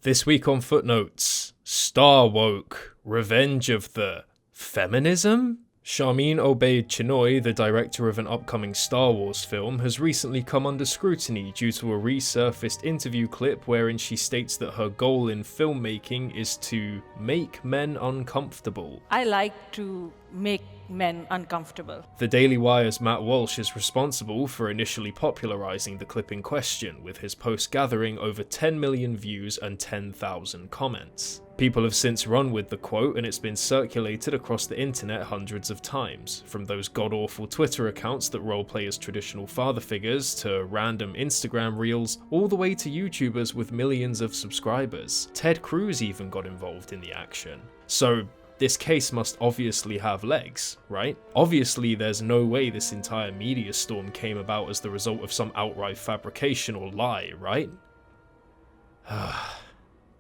This week on Footnotes, Star Woke, Revenge of the Feminism? Sharmeen Obaid-Chinoy, the director of an upcoming Star Wars film, has recently come under scrutiny due to a resurfaced interview clip wherein she states that her goal in filmmaking is to make men uncomfortable. I like to make men uncomfortable. The Daily Wire's Matt Walsh is responsible for initially popularising the clip in question, with his post gathering over 10 million views and 10,000 comments. People have since run with the quote, and it's been circulated across the internet hundreds of times, from those god-awful Twitter accounts that roleplay as traditional father figures, to random Instagram reels, all the way to YouTubers with millions of subscribers. Ted Cruz even got involved in the action. So this case must obviously have legs, right? Obviously there's no way this entire media storm came about as the result of some outright fabrication or lie, right?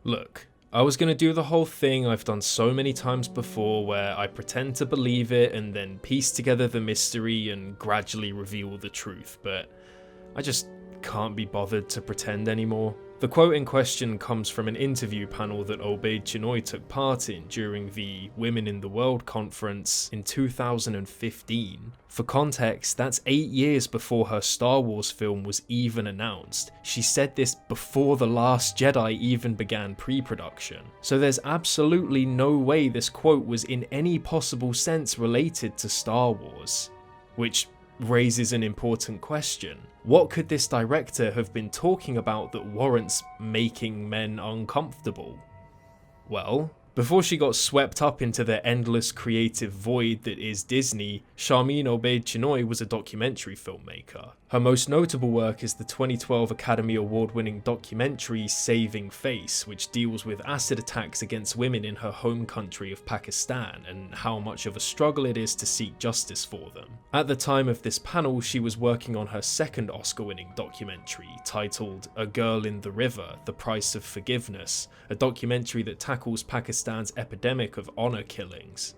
Look, I was gonna do the whole thing I've done so many times before where I pretend to believe it and then piece together the mystery and gradually reveal the truth, but I just can't be bothered to pretend anymore. The quote in question comes from an interview panel that Obaid-Chinoy took part in during the Women in the World conference in 2015. For context, that's 8 years before her Star Wars film was even announced. She said this before The Last Jedi even began pre-production. So there's absolutely no way this quote was in any possible sense related to Star Wars. Which raises an important question. What could this director have been talking about that warrants making men uncomfortable? Well, before she got swept up into the endless creative void that is Disney, Sharmeen Obaid-Chinoy was a documentary filmmaker. Her most notable work is the 2012 Academy Award-winning documentary Saving Face, which deals with acid attacks against women in her home country of Pakistan and how much of a struggle it is to seek justice for them. At the time of this panel, she was working on her second Oscar-winning documentary titled A Girl in the River, The Price of Forgiveness, a documentary that tackles Pakistan's epidemic of honor killings.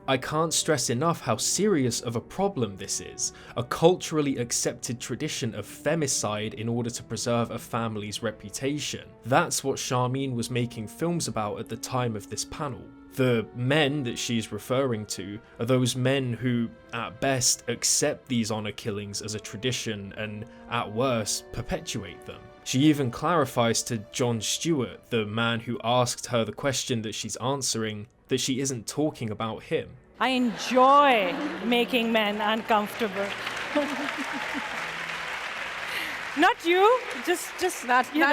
I can't stress enough how serious of a problem this is, a culturally accepted tradition of femicide in order to preserve a family's reputation. That's what Sharmeen was making films about at the time of this panel. The men that she's referring to are those men who, at best, accept these honor killings as a tradition and, at worst, perpetuate them. She even clarifies to Jon Stewart, the man who asked her the question that she's answering, that she isn't talking about him. I enjoy making men uncomfortable. Not you, just not you.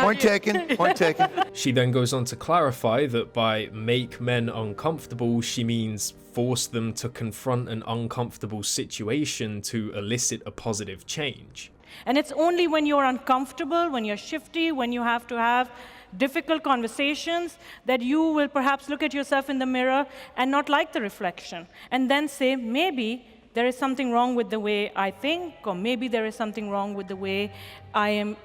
Point taken, point taken. She then goes on to clarify that by make men uncomfortable, she means force them to confront an uncomfortable situation to elicit a positive change. And it's only when you're uncomfortable, when you're shifty, when you have to have difficult conversations, that you will perhaps look at yourself in the mirror and not like the reflection, and then say, maybe there is something wrong with the way I think, or maybe there is something wrong with the way I am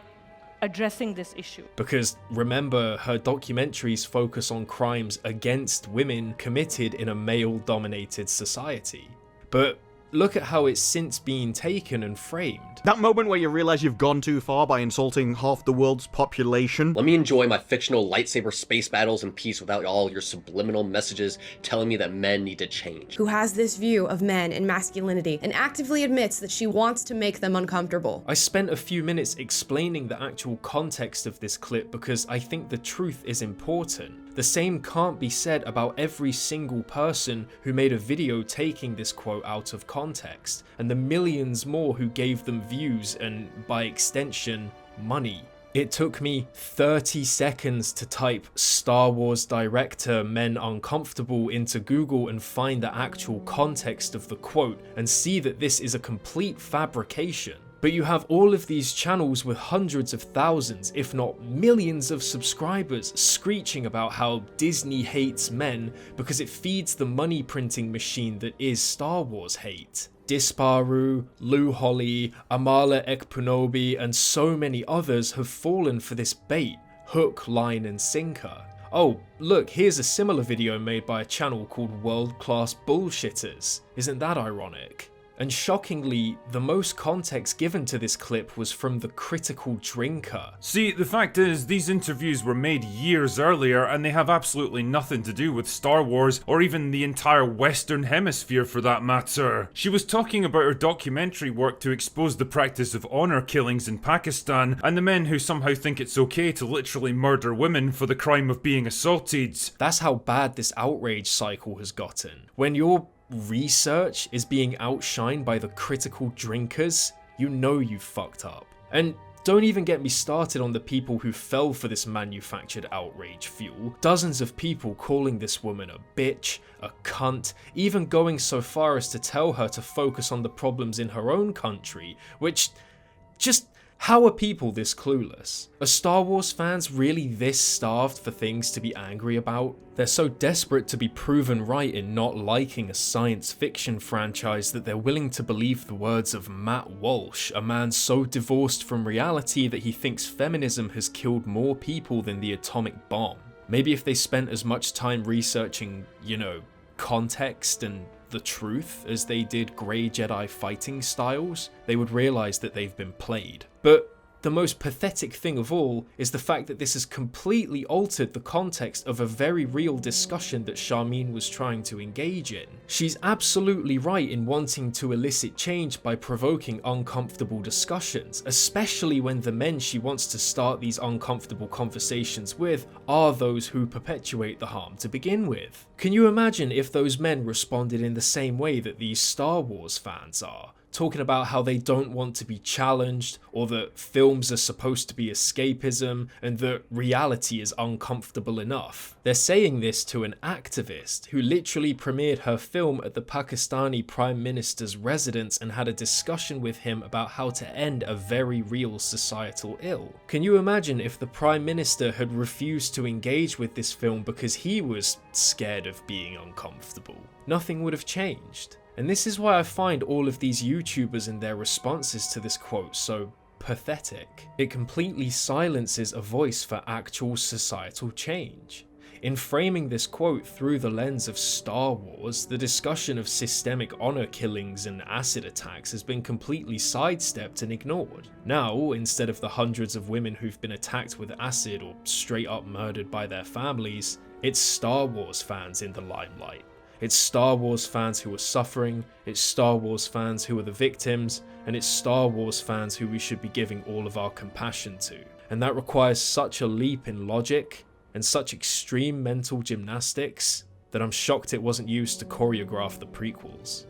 addressing this issue. Because remember, her documentaries focus on crimes against women committed in a male-dominated society. But look at how it's since been taken and framed. That moment where you realize you've gone too far by insulting half the world's population. Let me enjoy my fictional lightsaber space battles in peace without all your subliminal messages telling me that men need to change. Who has this view of men and masculinity and actively admits that she wants to make them uncomfortable. I spent a few minutes explaining the actual context of this clip because I think the truth is important. The same can't be said about every single person who made a video taking this quote out of context, and the millions more who gave them views and, by extension, money. It took me 30 seconds to type Star Wars director men uncomfortable into Google and find the actual context of the quote and see that this is a complete fabrication. But you have all of these channels with hundreds of thousands, if not millions of subscribers screeching about how Disney hates men because it feeds the money printing machine that is Star Wars hate. Disparu, Lou Holly, Amala Ekpunobi, and so many others have fallen for this bait, hook, line, and sinker. Oh, look, here's a similar video made by a channel called World Class Bullshitters. Isn't that ironic? And shockingly, the most context given to this clip was from the critical drinker. See, the fact is, these interviews were made years earlier and they have absolutely nothing to do with Star Wars or even the entire Western Hemisphere for that matter. She was talking about her documentary work to expose the practice of honor killings in Pakistan and the men who somehow think it's okay to literally murder women for the crime of being assaulted. That's how bad this outrage cycle has gotten. When your research is being outshined by the critical drinkers, you know you've fucked up. And don't even get me started on the people who fell for this manufactured outrage fuel. Dozens of people calling this woman a bitch, a cunt, even going so far as to tell her to focus on the problems in her own country, which just... How are people this clueless? Are Star Wars fans really this starved for things to be angry about? They're so desperate to be proven right in not liking a science fiction franchise that they're willing to believe the words of Matt Walsh, a man so divorced from reality that he thinks feminism has killed more people than the atomic bomb. Maybe if they spent as much time researching, context and the truth as they did Grey Jedi fighting styles, they would realize that they've been played. But the most pathetic thing of all is the fact that this has completely altered the context of a very real discussion that Charmin was trying to engage in. She's absolutely right in wanting to elicit change by provoking uncomfortable discussions, especially when the men she wants to start these uncomfortable conversations with are those who perpetuate the harm to begin with. Can you imagine if those men responded in the same way that these Star Wars fans are? Talking about how they don't want to be challenged, or that films are supposed to be escapism, and that reality is uncomfortable enough. They're saying this to an activist who literally premiered her film at the Pakistani Prime Minister's residence and had a discussion with him about how to end a very real societal ill. Can you imagine if the Prime Minister had refused to engage with this film because he was scared of being uncomfortable? Nothing would have changed. And this is why I find all of these YouTubers and their responses to this quote so pathetic. It completely silences a voice for actual societal change. In framing this quote through the lens of Star Wars, the discussion of systemic honor killings and acid attacks has been completely sidestepped and ignored. Now, instead of the hundreds of women who've been attacked with acid or straight up murdered by their families, it's Star Wars fans in the limelight. It's Star Wars fans who are suffering, it's Star Wars fans who are the victims, and it's Star Wars fans who we should be giving all of our compassion to. And that requires such a leap in logic and such extreme mental gymnastics that I'm shocked it wasn't used to choreograph the prequels.